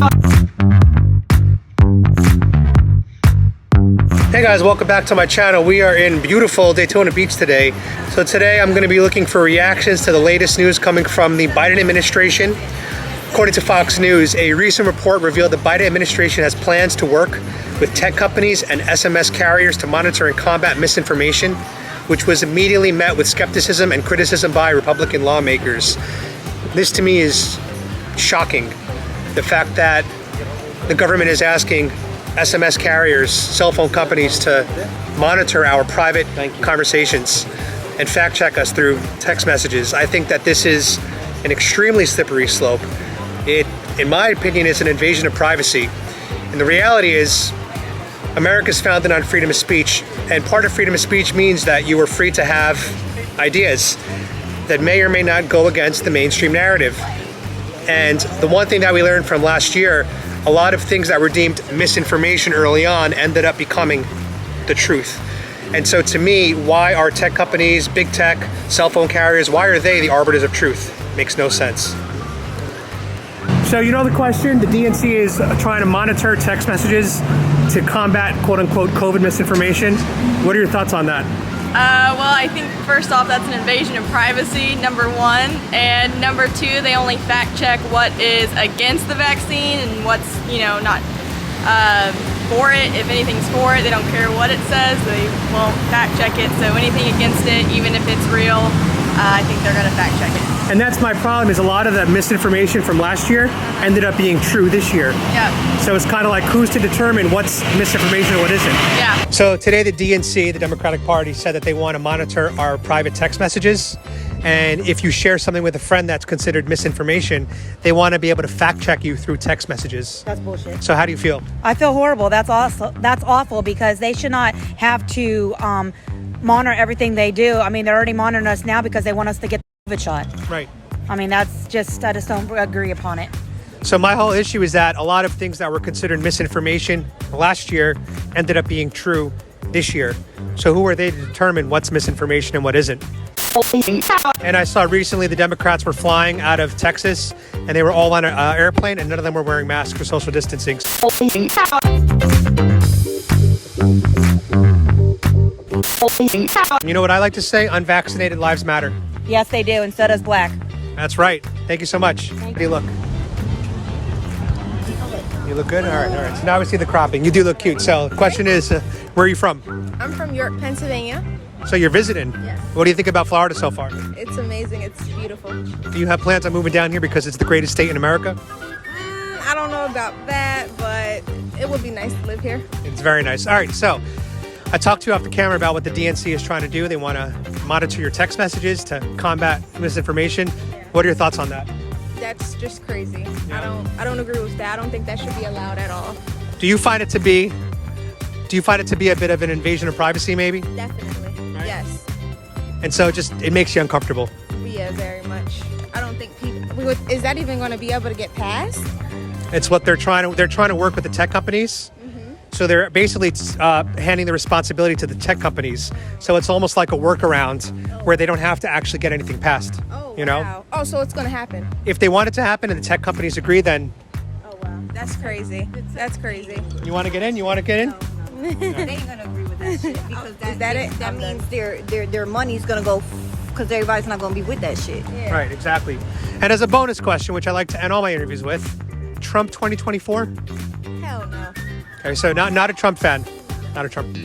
Hey guys, welcome back to my channel. We are in beautiful Daytona Beach today. So today I'm going to be looking for reactions to the latest news coming from the Biden administration. According to Fox News, a recent report revealed the Biden administration has plans to work with tech companies and SMS carriers to monitor and combat misinformation, which was immediately met with skepticism and criticism by Republican lawmakers. This to me is shocking. The fact that the government is asking SMS carriers, cell phone companies to monitor our private conversations and fact check us through text messages. I think that this is an extremely slippery slope. It, in my opinion, is an invasion of privacy. And the reality is, America is founded on freedom of speech, and part of freedom of speech means that you are free to have ideas that may or may not go against the mainstream narrative. And the one thing that we learned from last year, a lot of things that were deemed misinformation early on ended up becoming the truth. And so to me, why are tech companies, big tech, cell phone carriers, why are they the arbiters of truth? Makes no sense. So you know the question, the DNC is trying to monitor text messages to combat quote-unquote COVID misinformation. What are your thoughts on that? Well, I think first off, that's an invasion of privacy, number one. And number two, they only fact check what is against the vaccine and what's, not for it. If anything's for it, they don't care what it says. They won't fact check it. So anything against it, even if it's real, I think they're going to fact check it. And that's my problem, is a lot of the misinformation from last year ended up being true this year. Yeah. So it's kind of like who's to determine what's misinformation and what isn't. Yeah. So today the DNC, the Democratic Party, said that they want to monitor our private text messages. And if you share something with a friend that's considered misinformation, they want to be able to fact check you through text messages. That's bullshit. So how do you feel? I feel horrible. That's awful because they should not have to monitor everything they do. I mean, they're already monitoring us now because they want us to get the COVID shot. Right. I mean, I just don't agree upon it. So my whole issue is that a lot of things that were considered misinformation last year ended up being true this year. So who are they to determine what's misinformation and what isn't? And I saw recently the Democrats were flying out of Texas and they were all on an airplane and none of them were wearing masks for social distancing. You know what I like to say? Unvaccinated lives matter. Yes, they do, and so does black. That's right. Thank you so much. How do you look? You look good? All right. So now we see the cropping. You do look cute. So the question is, where are you from? I'm from York, Pennsylvania. So you're visiting? Yes. What do you think about Florida so far? It's amazing. It's beautiful. Do you have plans on moving down here because it's the greatest state in America? I don't know about that, but it would be nice to live here. It's very nice. All right, so I talked to you off the camera about what the DNC is trying to do. They want to monitor your text messages to combat misinformation. What are your thoughts on that? That's just crazy. Yeah. I don't agree with that. I don't think that should be allowed at all. Do you find it to be a bit of an invasion of privacy, maybe? Definitely. Right. Yes. And so it makes you uncomfortable. Yeah, very much. I don't think people is that even going to be able to get passed? It's what they're trying to work with the tech companies. So they're basically handing the responsibility to the tech companies. So it's almost like a workaround where they don't have to actually get anything passed. Oh, you know? Wow. Oh, so it's going to happen. If they want it to happen and the tech companies agree, then Oh, wow. That's crazy. That's crazy. you want to get in? You want to get in? They ain't gonna agree with that shit because that it? that means their money's gonna go because everybody's not gonna be with that shit. Yeah. Right, exactly. And as a bonus question, which I like to end all my interviews with, Trump 2024? Hell no. Okay, so not a Trump fan. Not a Trump.